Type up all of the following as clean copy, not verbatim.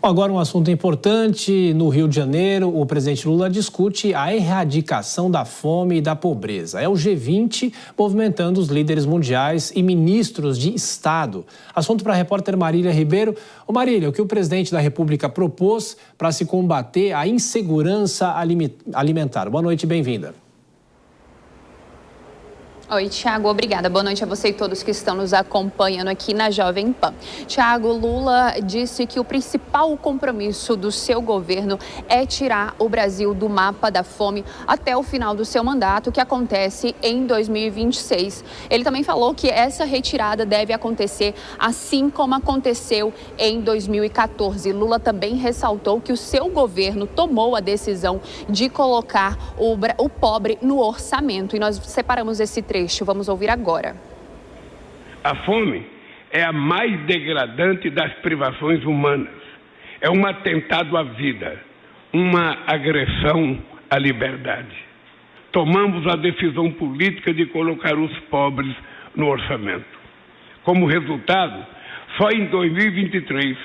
Bom, agora um assunto importante. No Rio de Janeiro, o presidente Lula discute a erradicação da fome e da pobreza. É o G20 movimentando os líderes mundiais e ministros de Estado. Assunto para a repórter Marília Ribeiro. Ô Marília, o que o presidente da República propôs para se combater a insegurança alimentar? Boa noite e bem-vinda. Oi, Tiago, obrigada. Boa noite a você e todos que estão nos acompanhando aqui na Jovem Pan. Tiago, Lula disse que o principal compromisso do seu governo é tirar o Brasil do mapa da fome até o final do seu mandato, que acontece em 2026. Ele também falou que essa retirada deve acontecer assim como aconteceu em 2014. Lula também ressaltou que o seu governo tomou a decisão de colocar o pobre no orçamento. E nós separamos esse trecho. Vamos ouvir agora. A fome é a mais degradante das privações humanas. É um atentado à vida, uma agressão à liberdade. Tomamos a decisão política de colocar os pobres no orçamento. Como resultado, só em 2023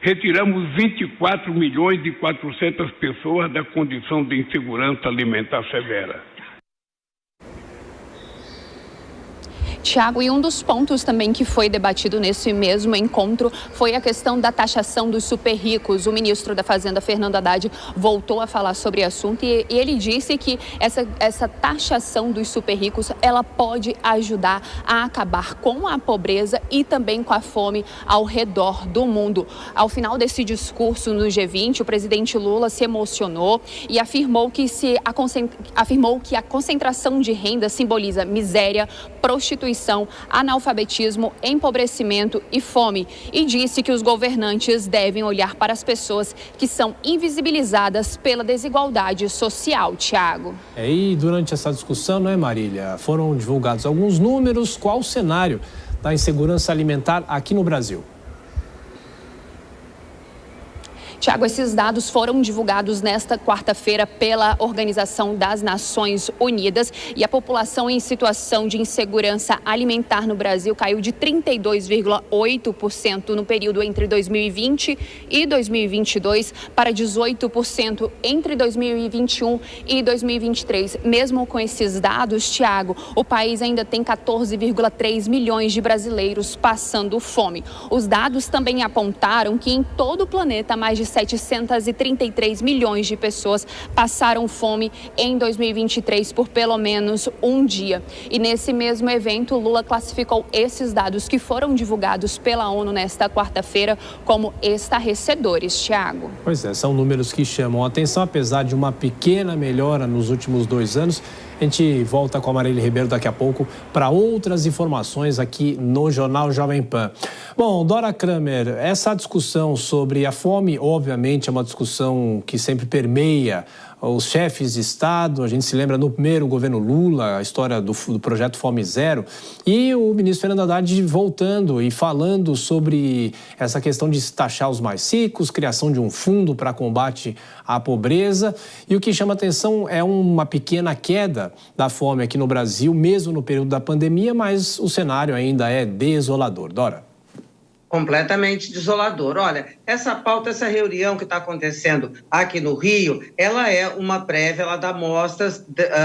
retiramos 24 milhões e 400 pessoas da condição de insegurança alimentar severa. Tiago, e um dos pontos também que foi debatido nesse mesmo encontro foi a questão da taxação dos super ricos. O ministro da Fazenda, Fernando Haddad, voltou a falar sobre o assunto e ele disse que essa taxação dos super ricos, ela pode ajudar a acabar com a pobreza e também com a fome ao redor do mundo. Ao final desse discurso no G20, o presidente Lula se emocionou e afirmou que a concentração de renda simboliza miséria, prostituição, analfabetismo, empobrecimento e fome, e disse que os governantes devem olhar para as pessoas que são invisibilizadas pela desigualdade social. Tiago. E durante essa discussão, não é, Marília, foram divulgados alguns números. Qual o cenário da insegurança alimentar aqui no Brasil? Tiago, esses dados foram divulgados nesta quarta-feira pela Organização das Nações Unidas e a população em situação de insegurança alimentar no Brasil caiu de 32,8% no período entre 2020 e 2022 para 18% entre 2021 e 2023. Mesmo com esses dados, Tiago, o país ainda tem 14,3 milhões de brasileiros passando fome. Os dados também apontaram que em todo o planeta mais de 733 milhões de pessoas passaram fome em 2023 por pelo menos um dia. E nesse mesmo evento, Lula classificou esses dados que foram divulgados pela ONU nesta quarta-feira como estarrecedores, Tiago. Pois é, são números que chamam a atenção, apesar de uma pequena melhora nos últimos 2 anos. A gente volta com a Marília Ribeiro daqui a pouco para outras informações aqui no Jornal Jovem Pan. Bom, Dora Kramer, essa discussão sobre a fome, obviamente, é uma discussão que sempre permeia os chefes de Estado. A gente se lembra no primeiro governo Lula, a história do projeto Fome Zero, e o ministro Fernando Haddad voltando e falando sobre essa questão de taxar os mais ricos, criação de um fundo para combate à pobreza. E o que chama atenção é uma pequena queda da fome aqui no Brasil, mesmo no período da pandemia, mas o cenário ainda é desolador. Dora. Completamente desolador. Olha, essa pauta, essa reunião que está acontecendo aqui no Rio, ela é uma prévia, ela dá mostras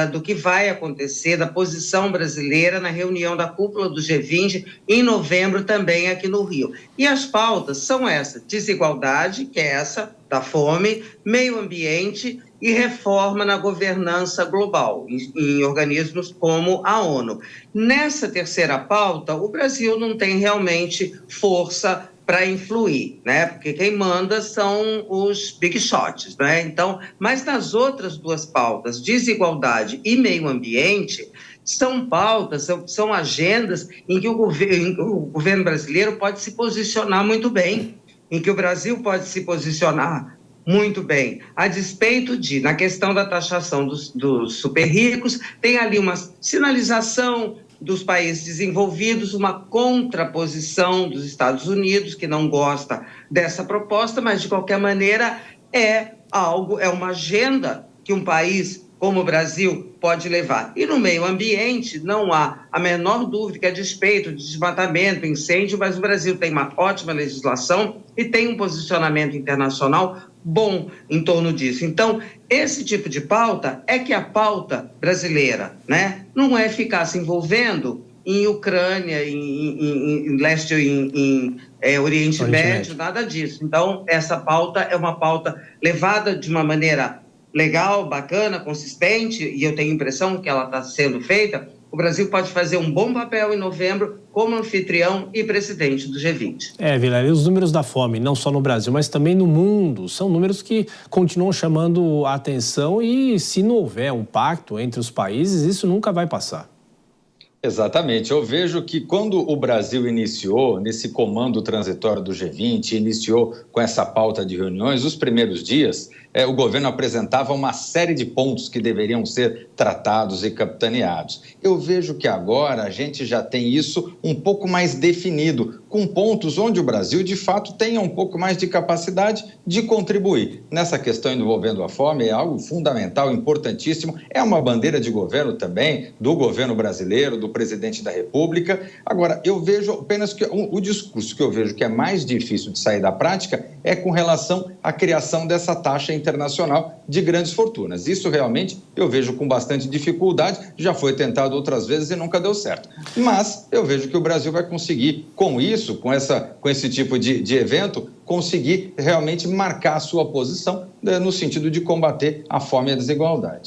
do que vai acontecer, da posição brasileira na reunião da cúpula do G20 em novembro também aqui no Rio. E as pautas são essas: desigualdade, que é essa da fome, meio ambiente e reforma na governança global, em organismos como a ONU. Nessa terceira pauta, o Brasil não tem realmente força para influir, né? Porque quem manda são os big shots, né? Então, mas nas outras duas pautas, desigualdade e meio ambiente, são pautas, são agendas em que o governo brasileiro pode se posicionar muito bem, em que o Brasil pode se posicionar muito bem, a despeito de, na questão da taxação dos super ricos, tem ali uma sinalização dos países desenvolvidos, uma contraposição dos Estados Unidos, que não gosta dessa proposta, mas de qualquer maneira é uma agenda que um país como o Brasil pode levar. E no meio ambiente, não há a menor dúvida que, a despeito de desmatamento, incêndio, mas o Brasil tem uma ótima legislação e tem um posicionamento internacional bom em torno disso. Então, esse tipo de pauta é que a pauta brasileira, né? Não é ficar se envolvendo em Ucrânia, em leste, em Oriente Médio, nada disso. Então, essa pauta é uma pauta levada de uma maneira legal, bacana, consistente, e eu tenho a impressão que ela está sendo feita. O Brasil pode fazer um bom papel em novembro como anfitrião e presidente do G20. Vilela, e os números da fome, não só no Brasil, mas também no mundo, são números que continuam chamando a atenção e, se não houver um pacto entre os países, isso nunca vai passar. Exatamente. Eu vejo que quando o Brasil iniciou nesse comando transitório do G20, iniciou com essa pauta de reuniões, os primeiros dias, o governo apresentava uma série de pontos que deveriam ser tratados e capitaneados. Eu vejo que agora a gente já tem isso um pouco mais definido, com pontos onde o Brasil, de fato, tenha um pouco mais de capacidade de contribuir. Nessa questão envolvendo a fome, é algo fundamental, importantíssimo, é uma bandeira de governo também, do governo brasileiro, do presidente da República. Agora, eu vejo apenas que o discurso que eu vejo que é mais difícil de sair da prática é com relação à criação dessa taxa internacional de grandes fortunas. Isso realmente eu vejo com bastante dificuldade, já foi tentado outras vezes e nunca deu certo. Mas eu vejo que o Brasil vai conseguir, com isso, com esse tipo de evento, conseguir realmente marcar a sua posição no sentido de combater a fome e a desigualdade.